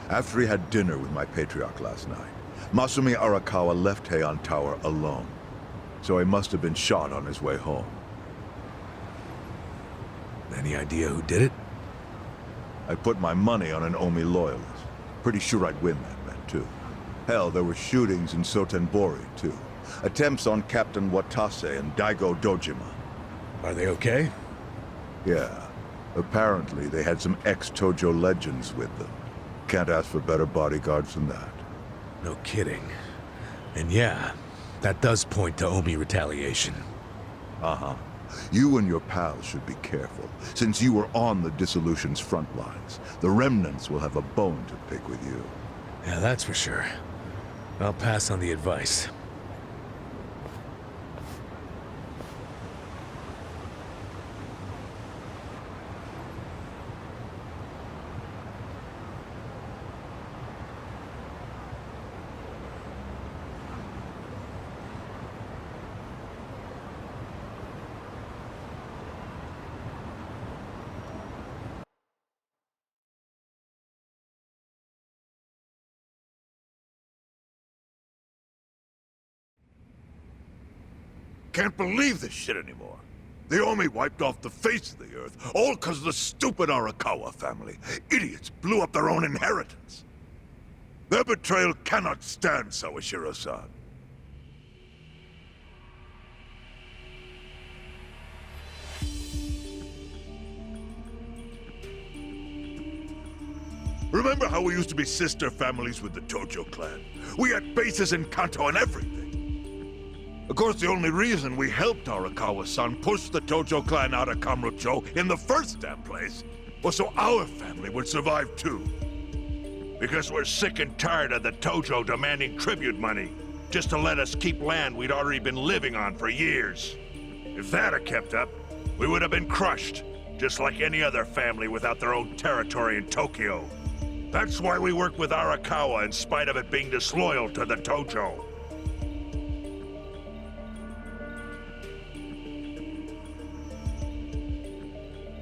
After he had dinner with my patriarch last night, Masumi Arakawa left Heian Tower alone. So he must have been shot on his way home. Any idea who did it? I put my money on an Omi loyalist. Pretty sure I'd win that bet, too. Hell, there were shootings in Sotenbori, too. Attempts on Captain Watase and Daigo Dojima. Are they okay? Yeah. Apparently, they had some ex-Tojo legends with them. Can't ask for better bodyguards than that. No kidding. And yeah, that does point to Omi retaliation. Uh-huh. You and your pals should be careful, since you were on the dissolution's front lines. The remnants will have a bone to pick with you. Yeah, that's for sure. I'll pass on the advice. Can't believe this shit anymore. The Omi wiped off the face of the earth, all because of the stupid Arakawa family. Idiots blew up their own inheritance. Their betrayal cannot stand, Sawashiro-san. Remember how we used to be sister families with the Tojo clan? We had bases in Kanto and everything. Of course, the only reason we helped Arakawa-san push the Tojo clan out of Kamurocho in the first damn place was so our family would survive too. Because we're sick and tired of the Tojo demanding tribute money just to let us keep land we'd already been living on for years. If that had kept up, we would have been crushed, just like any other family without their own territory in Tokyo. That's why we work with Arakawa in spite of it being disloyal to the Tojo.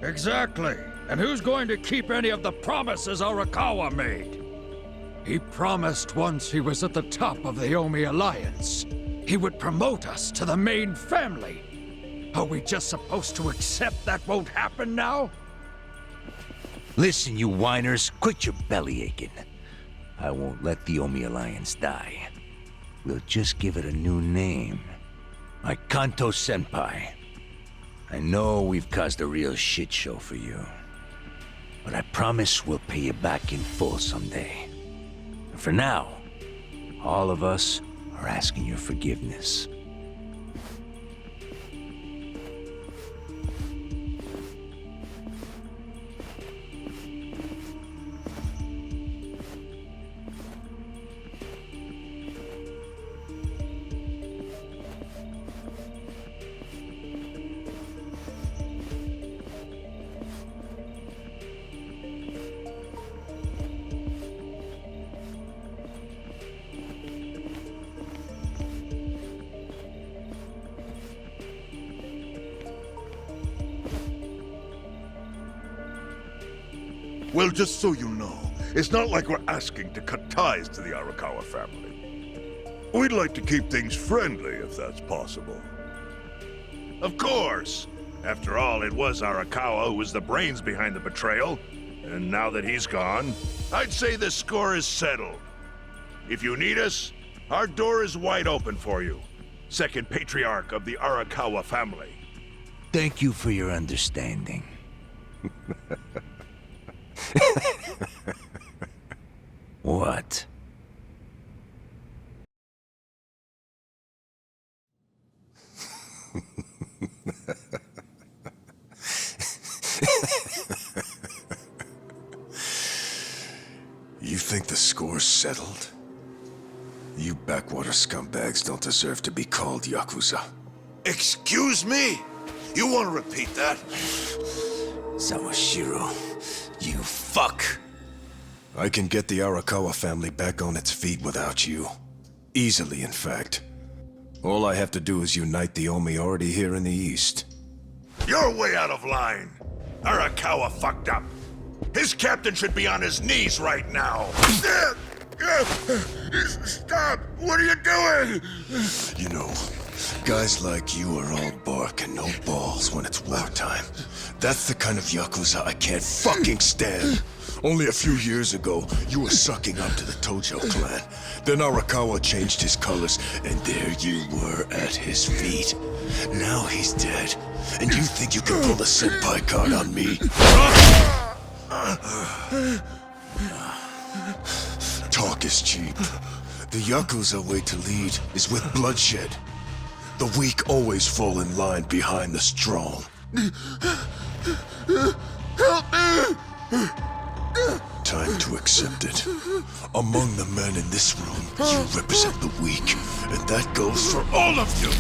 Exactly. And who's going to keep any of the promises Arakawa made? He promised once he was at the top of the Omi Alliance, he would promote us to the main family. Are we just supposed to accept that won't happen now? Listen, you whiners, quit your belly aching. I won't let the Omi Alliance die. We'll just give it a new name. My Kanto Senpai. I know we've caused a real shit show for you. But I promise we'll pay you back in full someday. And for now, all of us are asking your forgiveness. Well, just so you know, it's not like we're asking to cut ties to the Arakawa family. We'd like to keep things friendly, if that's possible. Of course! After all, it was Arakawa who was the brains behind the betrayal. And now that he's gone, I'd say the score is settled. If you need us, our door is wide open for you. Second patriarch of the Arakawa family. Thank you for your understanding. What? You think the score's settled? You backwater scumbags don't deserve to be called Yakuza. Excuse me? You want to repeat that? Sawashiro, you fuck! I can get the Arakawa family back on its feet without you. Easily, in fact. All I have to do is unite the Omi already here in the east. You're way out of line. Arakawa fucked up. His captain should be on his knees right now. Stop! What are you doing? You know, guys like you are all bark and no balls when it's wartime. That's the kind of Yakuza I can't fucking stand. Only a few years ago, you were sucking up to the Tojo clan. Then Arakawa changed his colors, and there you were at his feet. Now he's dead, and you think you can pull the senpai card on me? Talk is cheap. The Yakuza way to lead is with bloodshed. The weak always fall in line behind the strong. Help me! Time to accept it. Among the men in this room, you represent the weak, and that goes for all of you.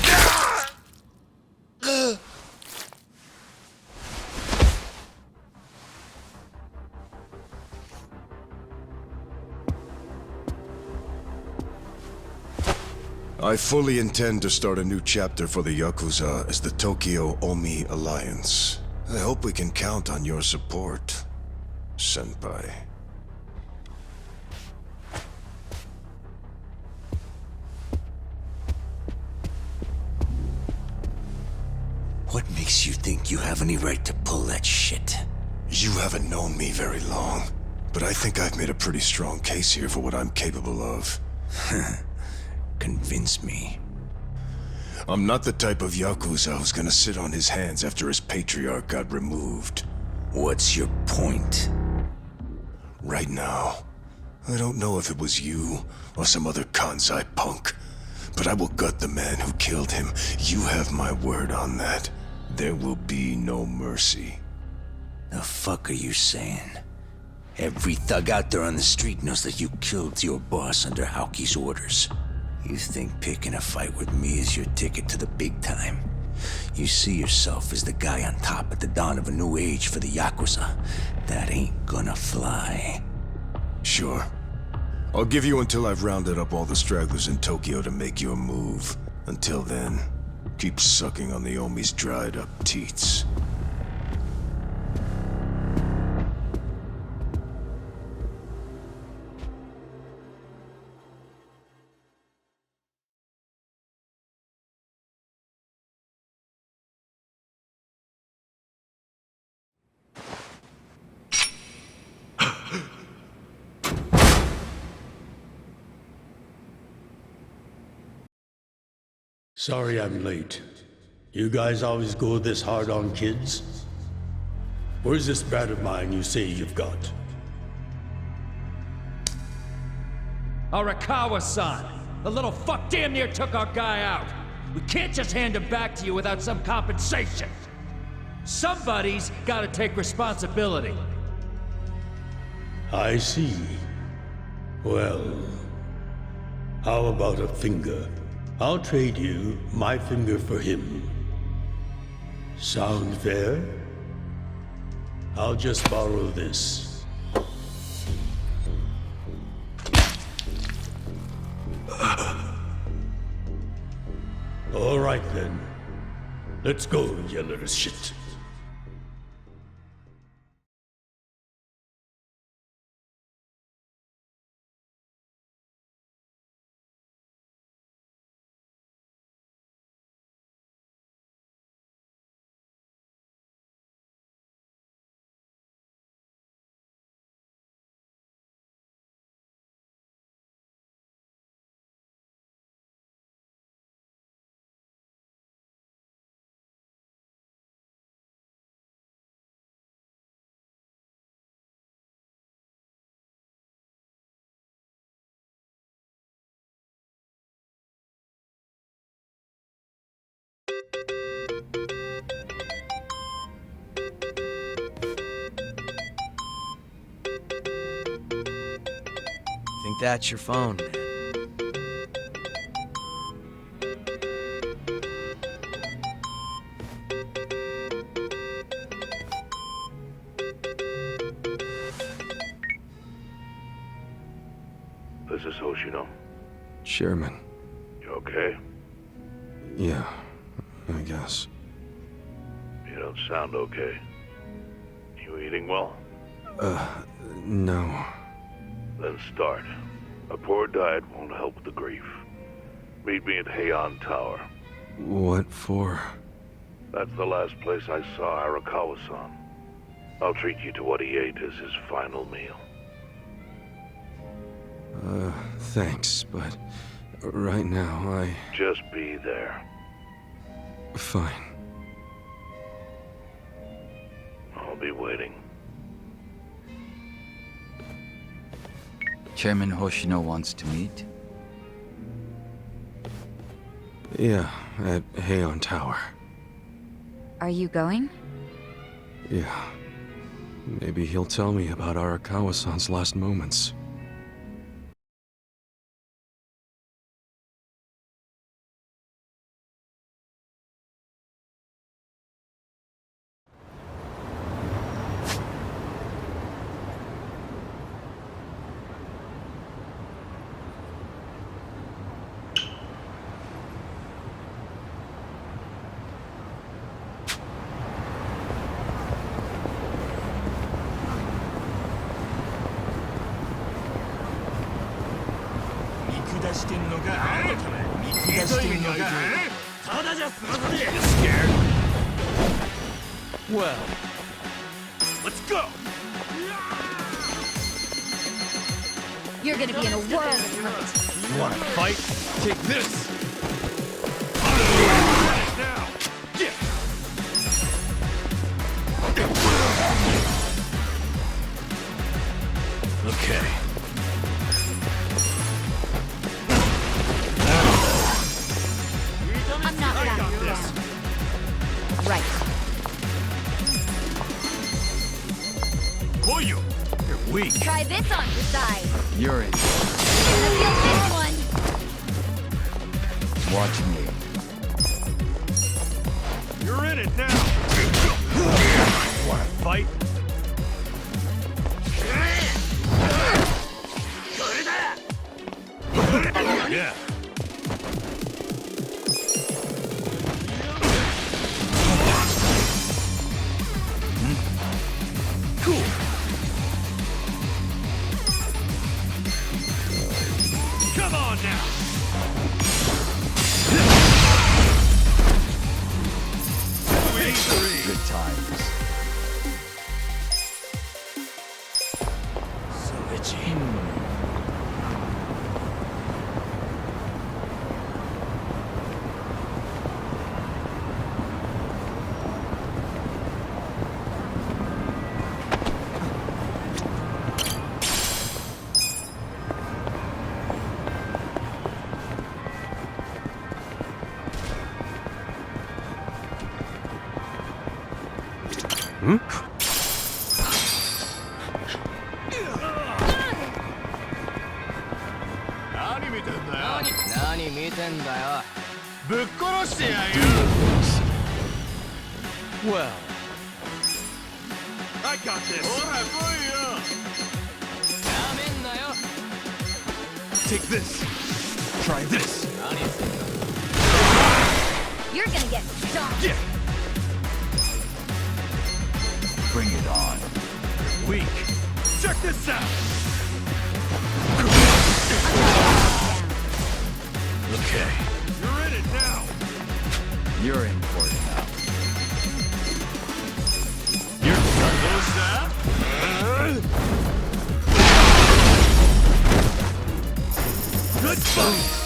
I fully intend to start a new chapter for the Yakuza as the Tokyo Omi Alliance. I hope we can count on your support, Senpai. What makes you think you have any right to pull that shit? You haven't known me very long, but I think I've made a pretty strong case here for what I'm capable of. Convince me. I'm not the type of Yakuza who's gonna sit on his hands after his patriarch got removed. What's your point? Right now, I don't know if it was you or some other Kansai punk, but I will gut the man who killed him. You have my word on that. There will be no mercy. The fuck are you saying? Every thug out there on the street knows that you killed your boss under Haoki's orders. You think picking a fight with me is your ticket to the big time? You see yourself as the guy on top at the dawn of a new age for the Yakuza. That ain't gonna fly. Sure. I'll give you until I've rounded up all the stragglers in Tokyo to make your move. Until then, keep sucking on the Omi's dried up teats. Sorry I'm late. You guys always go this hard on kids? Where's this brat of mine you say you've got? Arakawa-san! The little fuck damn near took our guy out! We can't just hand him back to you without some compensation! Somebody's gotta take responsibility! I see. Well, how about a finger? I'll trade you my finger for him. Sound fair? I'll just borrow this. All right then. Let's go, you little shit. Think that's your phone, man. This is Hoshino. Chairman. You okay? Yeah, I guess. You don't sound okay. You eating well? No. Then start. A poor diet won't help with the grief. Meet me at Heian Tower. What for? That's the last place I saw Arakawa-san. I'll treat you to what he ate as his final meal. Thanks, but right now Just be there. Fine. I'll be waiting. Chairman Hoshino wants to meet. Yeah, at Heian Tower. Are you going? Yeah. Maybe he'll tell me about Arakawa-san's last moments. Well, Let's go! You're gonna be in a world of hurt. you wanna fight? Take this! Now! Get! Okay. I'm not backing down. Right. Koyu! You're weak. Try this on your side. You're in. Gonna feel this one. Watch me. You're in it now! Wanna fight? Yeah! Cool. Come on now! Good times. So itchy. Well, I got this! take this. Try this. You're gonna get stomped. Yeah. Bring it on. Weak. Check this out! Okay. You're in it now! You're in for it now. Good fight!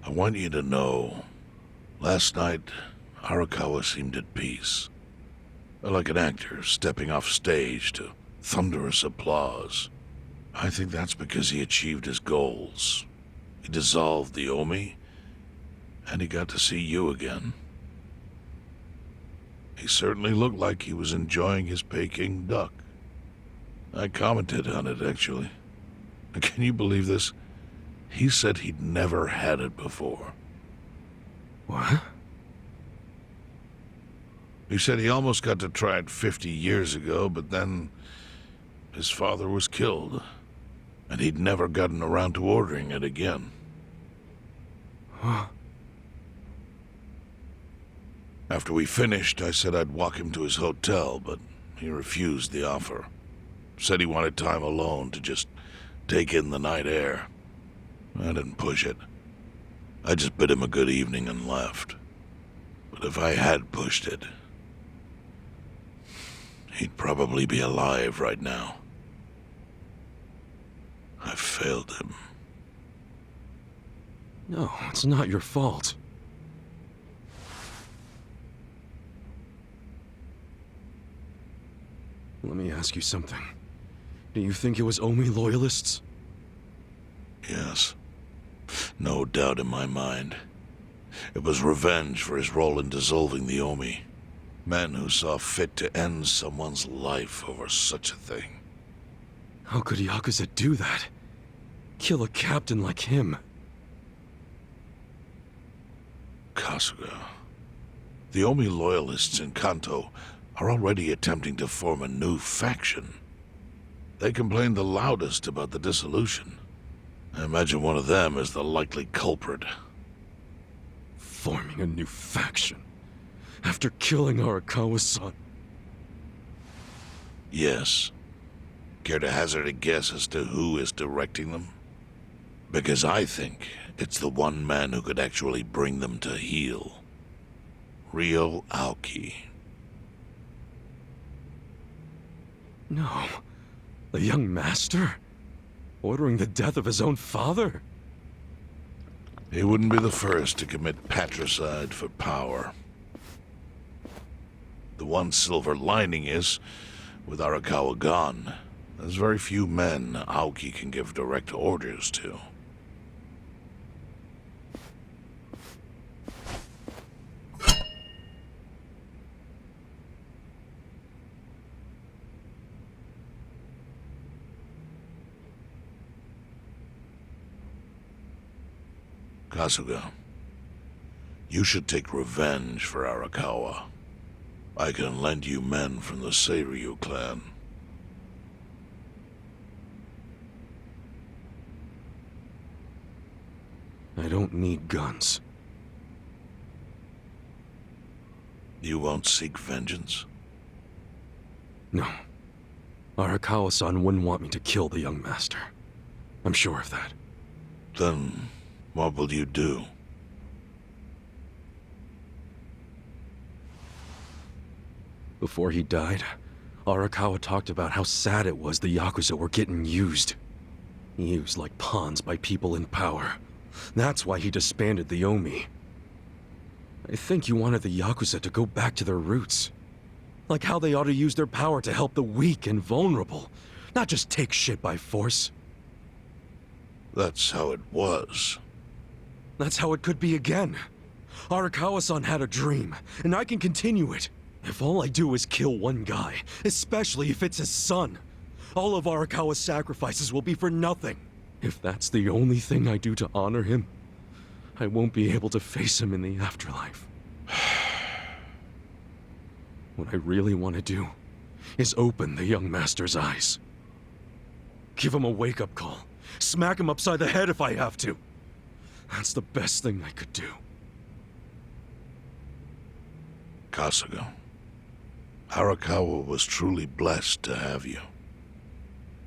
I want you to know, last night, Arakawa seemed at peace. Like an actor stepping off stage to thunderous applause. I think that's because he achieved his goals. He dissolved the Omi, and he got to see you again. He certainly looked like he was enjoying his Peking duck. I commented on it, actually. Can you believe this? He said he'd never had it before. What? He said he almost got to try it 50 years ago, but then his father was killed, and he'd never gotten around to ordering it again. Huh? After we finished, I said I'd walk him to his hotel, but he refused the offer. Said he wanted time alone to just take in the night air. I didn't push it. I just bid him a good evening and left. But if I had pushed it, he'd probably be alive right now. I failed him. No, it's not your fault. Let me ask you something. Do you think it was Omi loyalists? Yes. No doubt in my mind. It was revenge for his role in dissolving the Omi. Men who saw fit to end someone's life over such a thing. How could Yakuza do that? Kill a captain like him? Kasuga. The Omi loyalists in Kanto are already attempting to form a new faction. They complain the loudest about the dissolution. I imagine one of them is the likely culprit. Forming a new faction? After killing Arakawa-san? Yes. Care to hazard a guess as to who is directing them? Because I think it's the one man who could actually bring them to heel. Ryo Aoki. No. The young master? Ordering the death of his own father? He wouldn't be the first to commit patricide for power. The one silver lining is, with Arakawa gone, there's very few men Aoki can give direct orders to. Kasuga, you should take revenge for Arakawa. I can lend you men from the Seiryu clan. I don't need guns. You won't seek vengeance? No. Arakawa-san wouldn't want me to kill the young master. I'm sure of that. Then, what will you do? Before he died, Arakawa talked about how sad it was the Yakuza were getting used. Used like pawns by people in power. That's why he disbanded the Omi. I think he wanted the Yakuza to go back to their roots. Like how they ought to use their power to help the weak and vulnerable, not just take shit by force. That's how it was. That's how it could be again. Arakawa-san had a dream, and I can continue it. If all I do is kill one guy, especially if it's his son, all of Arakawa's sacrifices will be for nothing. If that's the only thing I do to honor him, I won't be able to face him in the afterlife. What I really want to do is open the young master's eyes. Give him a wake-up call. Smack him upside the head if I have to. That's the best thing I could do. Kasuga, Arakawa was truly blessed to have you.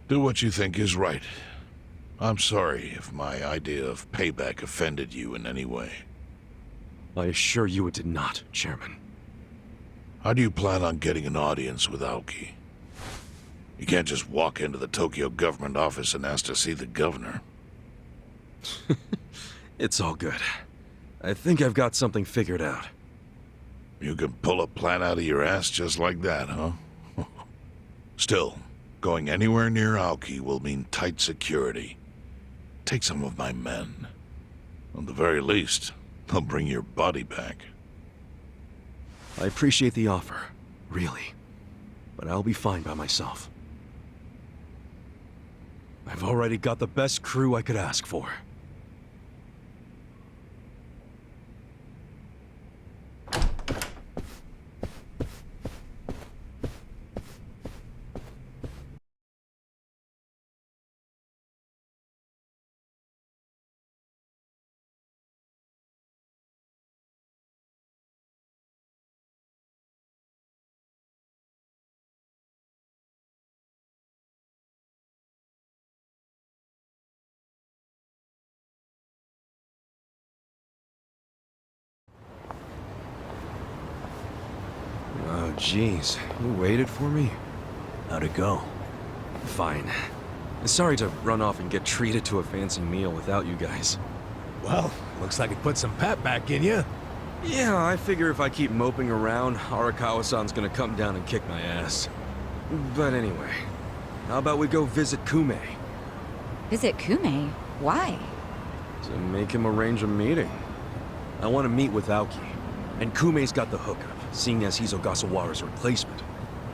Do what you think is right. I'm sorry if my idea of payback offended you in any way. I assure you it did not, Chairman. How do you plan on getting an audience with Aoki? You can't just walk into the Tokyo government office and ask to see the governor. It's all good. I think I've got something figured out. You can pull a plan out of your ass just like that, huh? Still, going anywhere near Aoki will mean tight security. Take some of my men. At the very least, they'll bring your body back. I appreciate the offer, really. But I'll be fine by myself. I've already got the best crew I could ask for. Oh, jeez. You waited for me? How'd it go? Fine. Sorry to run off and get treated to a fancy meal without you guys. Well, looks like it put some pep back in you. Yeah, I figure if I keep moping around, Arakawa-san's gonna come down and kick my ass. But anyway, how about we go visit Kume? Visit Kume? Why? To make him arrange a meeting. I want to meet with Aoki, and Kume's got the hookup, seeing as he's Ogasawara's replacement.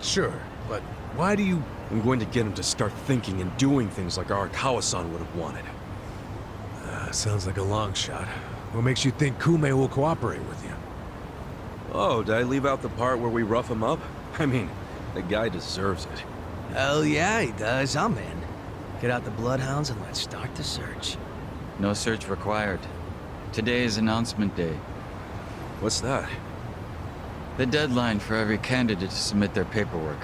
Sure, but why do you... I'm going to get him to start thinking and doing things like Arakawa-san would have wanted. Sounds like a long shot. What makes you think Kume will cooperate with you? Oh, did I leave out the part where we rough him up? I mean, the guy deserves it. Hell yeah, he does. I'm in. Get out the bloodhounds and let's start the search. No search required. Today is announcement day. What's that? The deadline for every candidate to submit their paperwork.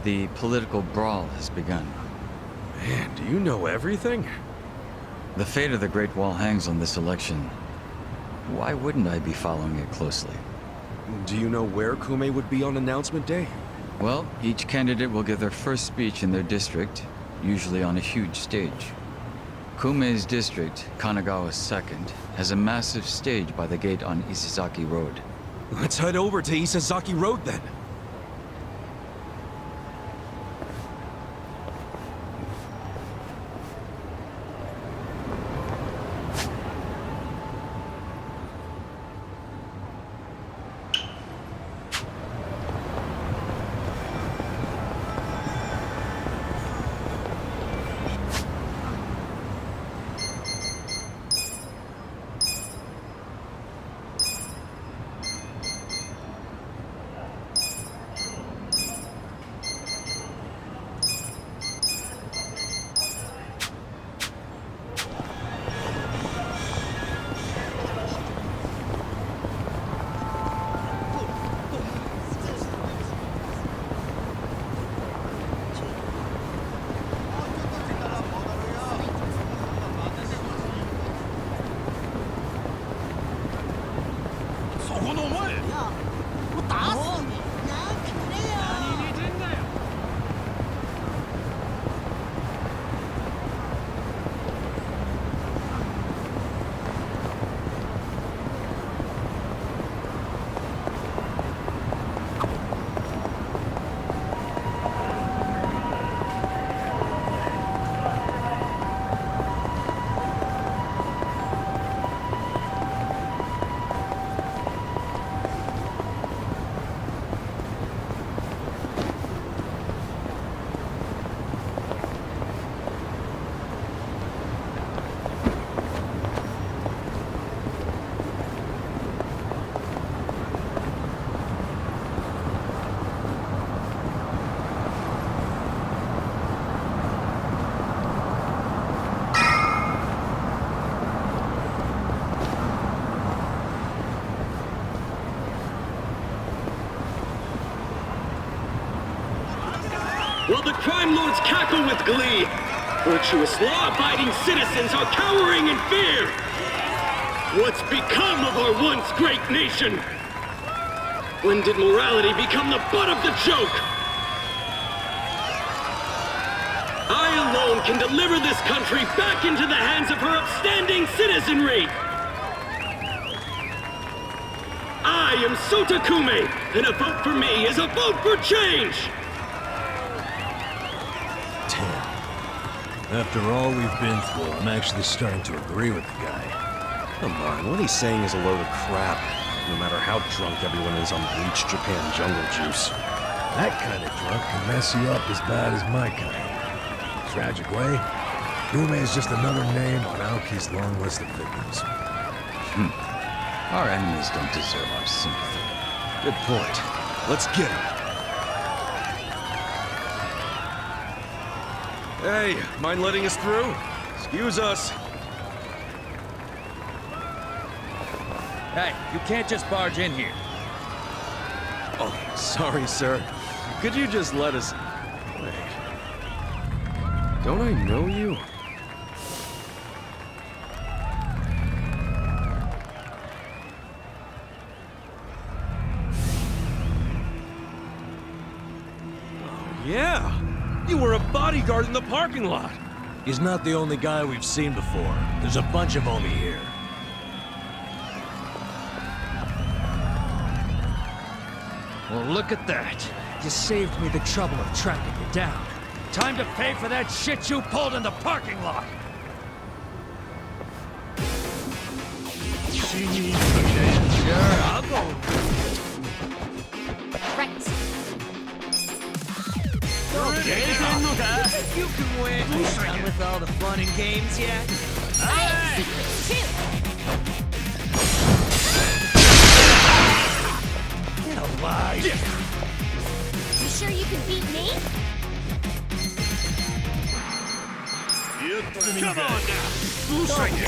The political brawl has begun. Man, do you know everything? The fate of the Great Wall hangs on this election. Why wouldn't I be following it closely? Do you know where Kume would be on announcement day? Well, each candidate will give their first speech in their district, usually on a huge stage. Kume's district, Kanagawa's second, has a massive stage by the gate on Isizaki Road. Let's head over to Isazaki Road then. While the crime lords cackle with glee, virtuous law-abiding citizens are cowering in fear. What's become of our once great nation? When did morality become the butt of the joke? I alone can deliver this country back into the hands of her upstanding citizenry. I am Sota Kume, and a vote for me is a vote for change! Damn. After all we've been through, I'm actually starting to agree with the guy. Come on, what he's saying is a load of crap. No matter how drunk everyone is on bleach Japan jungle juice. That kind of drunk can mess you up as bad as my kind. Tragic way, Kume is just another name on Aoki's long list of victims. Our enemies don't deserve our sympathy. Good point. Let's get him. Hey, mind letting us through? Excuse us. Hey, you can't just barge in here. Oh, sorry, sir. Could you just let us... Wait. Don't I know you? Yeah! You were a bodyguard in the parking lot! He's not the only guy we've seen before. There's a bunch of Omi here. Well, look at that. You saved me the trouble of tracking you down. Time to pay for that shit you pulled in the parking lot! Sure, I'll go. Right. Okay, you can win. Done with all the fun and games yet? I have secrets too. Get alive! You sure you can beat me? Come on now! Sure you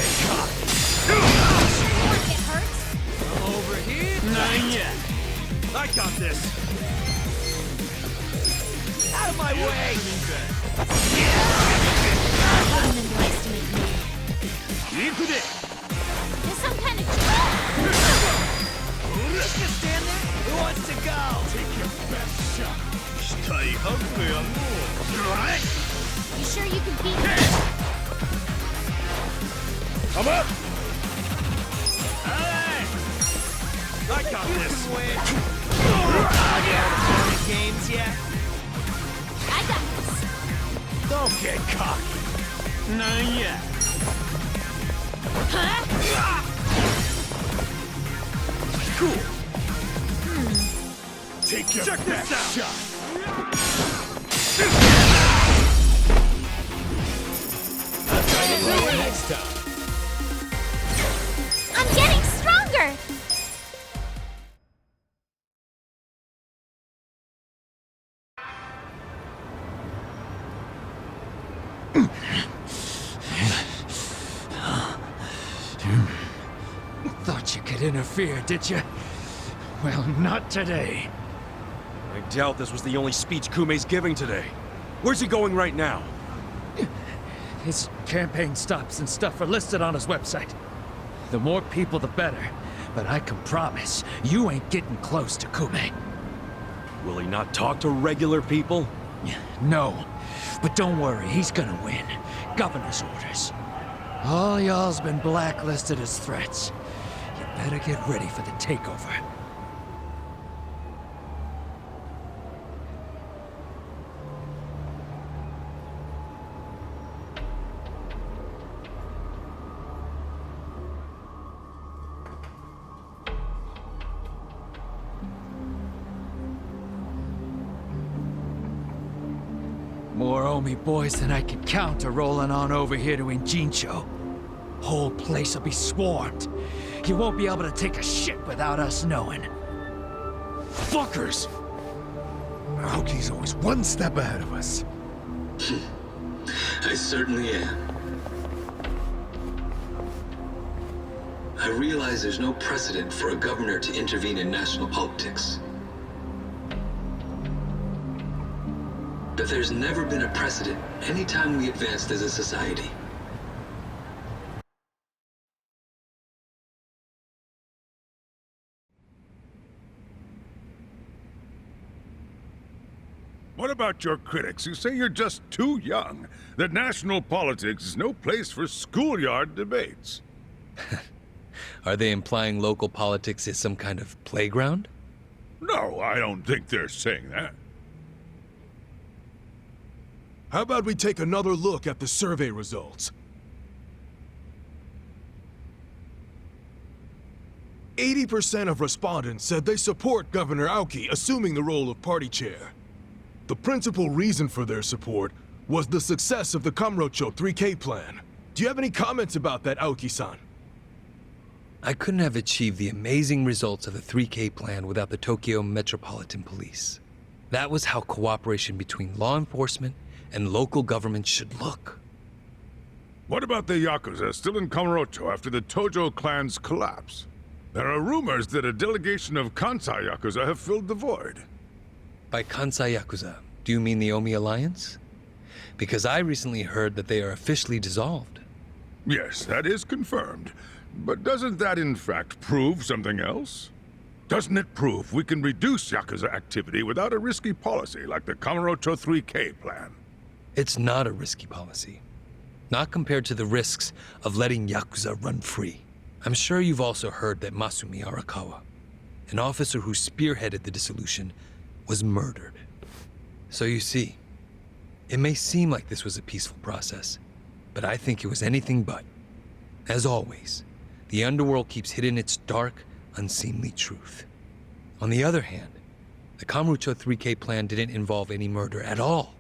want it hurts? I'm over here. Not yet. I got this! Out of my way! Wouldn't underestimate me. There's some kind of troll. Just stand there. Who wants to go? Take your best shot. You sure you can beat me? Come up! I got this. You can win. All the fun and games yet? I got this. Don't get cocky! Not yet. Huh? Cool! Take your Check this best out. shot. I'll try to do it next time. I'm getting stronger. Thought you could interfere, did you? Well, not today. I doubt this was the only speech Kume's giving today. Where's he going right now? His campaign stops and stuff are listed on his website. The more people, the better. But I can promise, you ain't getting close to Kume. Will he not talk to regular people? No. But don't worry, he's gonna win. Governor's orders. All y'all's been blacklisted as threats. You better get ready for the takeover. More Omi boys than I can count are rolling on over here to Injincho. Whole place will be swarmed. You won't be able to take a shit without us knowing. Fuckers! Aoki's always one step ahead of us. I certainly am. I realize there's no precedent for a governor to intervene in national politics. But there's never been a precedent anytime we advanced as a society. What about your critics who say you're just too young? That national politics is no place for schoolyard debates? Are they implying local politics is some kind of playground? No, I don't think they're saying that. How about we take another look at the survey results? 80% of respondents said they support Governor Aoki assuming the role of party chair. The principal reason for their support was the success of the Kamurocho 3K plan. Do you have any comments about that, Aoki-san? I couldn't have achieved the amazing results of the 3K plan without the Tokyo Metropolitan Police. That was how cooperation between law enforcement and local government should look. What about the Yakuza still in Kamurocho after the Tojo clan's collapse? There are rumors that a delegation of Kansai Yakuza have filled the void. By Kansai Yakuza, do you mean the Omi Alliance? Because I recently heard that they are officially dissolved. Yes, that is confirmed. But doesn't that in fact prove something else? Doesn't it prove we can reduce Yakuza activity without a risky policy like the Kamurocho 3K plan? It's not a risky policy. Not compared to the risks of letting Yakuza run free. I'm sure you've also heard that Masumi Arakawa, an officer who spearheaded the dissolution, was murdered. So you see, it may seem like this was a peaceful process, but I think it was anything but. As always, the underworld keeps hidden its dark, unseemly truth. On the other hand, the Kamurocho 3K plan didn't involve any murder at all.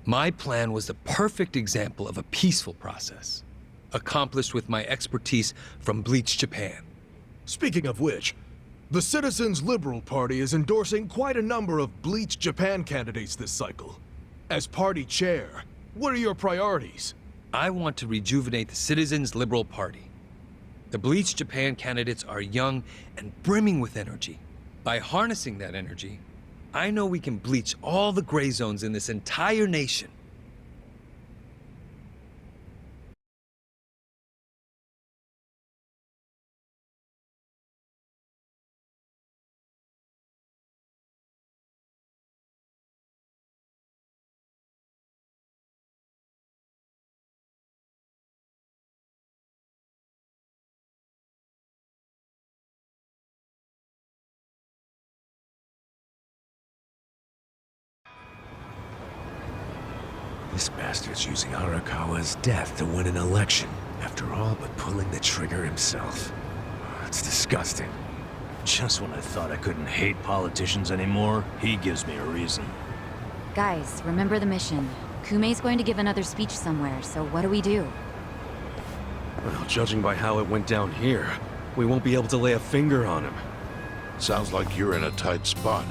My plan was the perfect example of a peaceful process, accomplished with my expertise from Bleach Japan. Speaking of which, the Citizens Liberal Party is endorsing quite a number of Bleach Japan candidates this cycle. As party chair, what are your priorities? I want to rejuvenate the Citizens Liberal Party. The Bleach Japan candidates are young and brimming with energy. By harnessing that energy, I know we can bleach all the gray zones in this entire nation. This bastard's using Arakawa's death to win an election, after all but pulling the trigger himself. It's disgusting. Just when I thought I couldn't hate politicians anymore, he gives me a reason. Guys, remember the mission. Kumei's going to give another speech somewhere, so what do we do? Well, judging by how it went down here, we won't be able to lay a finger on him. Sounds like you're in a tight spot.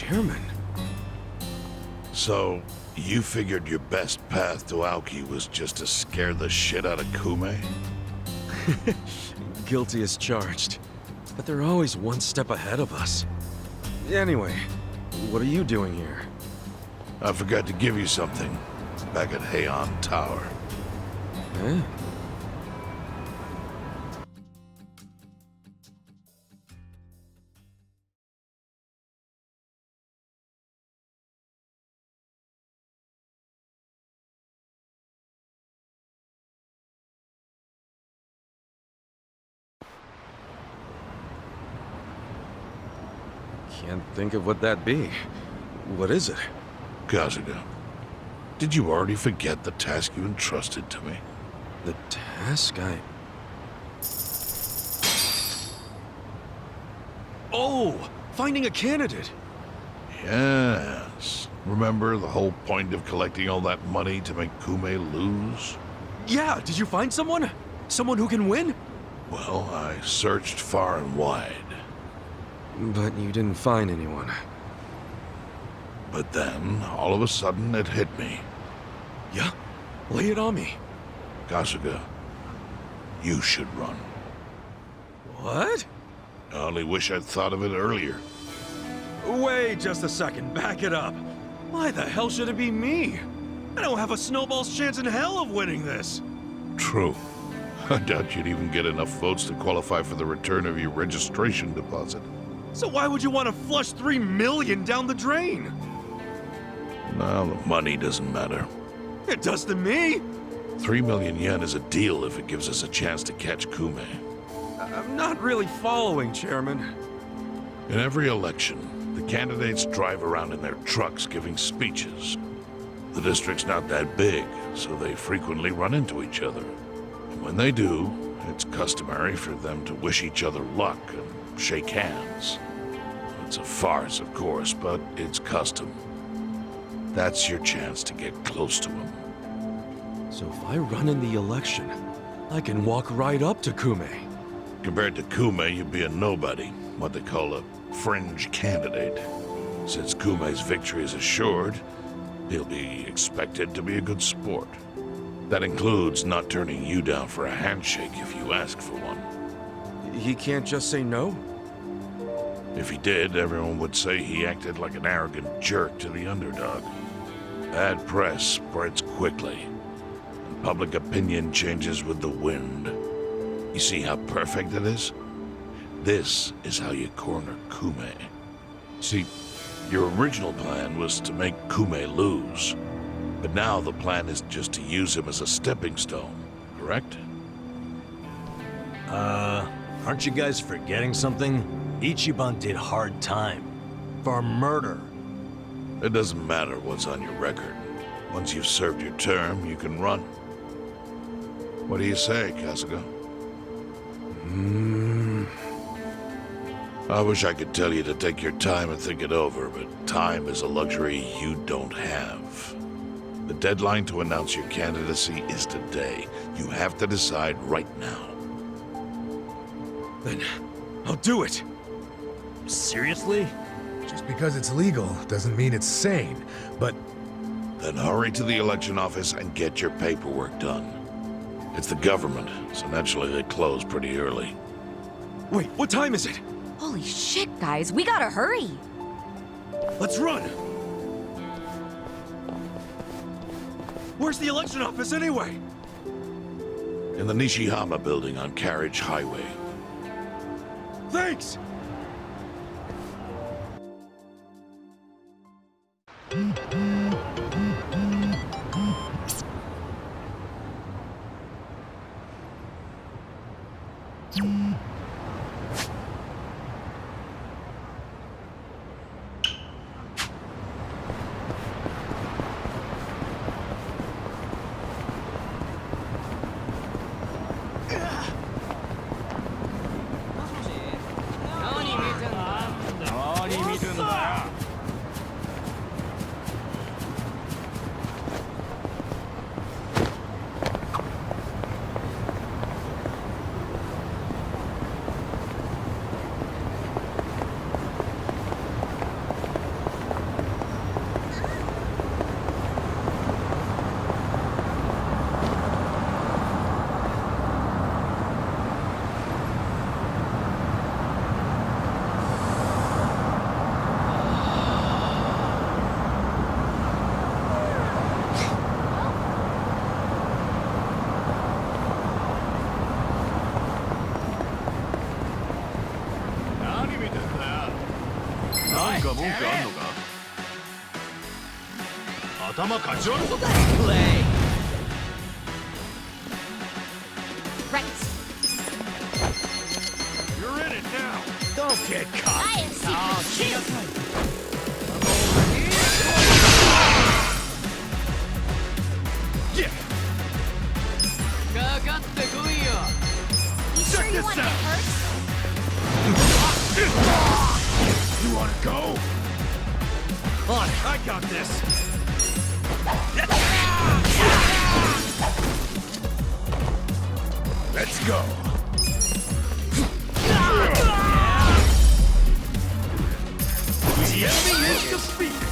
Chairman? So, you figured your best path to Aoki was just to scare the shit out of Kume? Guilty as charged. But they're always one step ahead of us. Anyway, what are you doing here? I forgot to give you something back at Heian Tower. Eh? Can't think of what that'd be. What is it? Kazuga, did you already forget the task you entrusted to me? The task Oh! Finding a candidate! Yes. Remember the whole point of collecting all that money to make Kume lose? Yeah, did you find someone? Someone who can win? Well, I searched far and wide. But you didn't find anyone. But then, all of a sudden, it hit me. Yeah? Lay it on me. Kasuga, you should run. What? I only wish I'd thought of it earlier. Wait just a second, back it up. Why the hell should it be me? I don't have a snowball's chance in hell of winning this. True. I doubt you'd even get enough votes to qualify for the return of your registration deposit. So why would you want to flush $3 million down the drain? Now, the money doesn't matter. It does to me. 3 million yen is a deal if it gives us a chance to catch Kume. I'm not really following, Chairman. In every election, the candidates drive around in their trucks giving speeches. The district's not that big, so they frequently run into each other. And when they do, it's customary for them to wish each other luck and shake hands. It's a farce, of course, but it's custom. That's your chance to get close to him. So if I run in the election, I can walk right up to Kume. Compared to Kume, you'd be a nobody, what they call a fringe candidate. Since Kume's victory is assured, he'll be expected to be a good sport. That includes not turning you down for a handshake if you ask for one. He can't just say no? If he did, everyone would say he acted like an arrogant jerk to the underdog. Bad press spreads quickly, and public opinion changes with the wind. You see how perfect it is? This is how you corner Kume. See, your original plan was to make Kume lose, but now the plan is just to use him as a stepping stone, correct? Aren't you guys forgetting something? Ichiban did hard time. For murder. It doesn't matter what's on your record. Once you've served your term, you can run. What do you say, Kasuga? I wish I could tell you to take your time and think it over, but time is a luxury you don't have. The deadline to announce your candidacy is today. You have to decide right now. Then I'll do it. Seriously? Just because it's legal doesn't mean it's sane, but... Then hurry to the election office and get your paperwork done. It's the government, so naturally they close pretty early. Wait, what time is it? Holy shit, guys, we gotta hurry! Let's run! Where's the election office anyway? In the Nishihama building on Carriage Highway. Thanks! Play. Right. You're in it now. Don't get caught. I am secret You sure you want to get hurt? You want to go? On, I got this. Let's go. The enemy is defeated.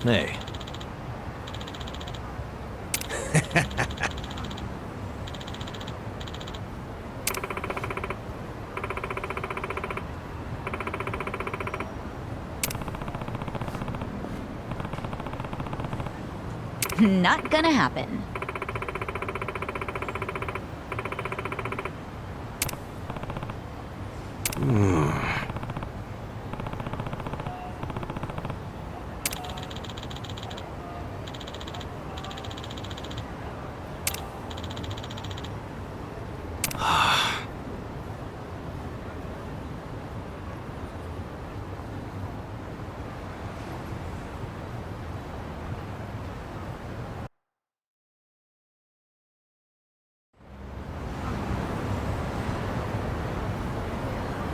Hey. Not gonna happen.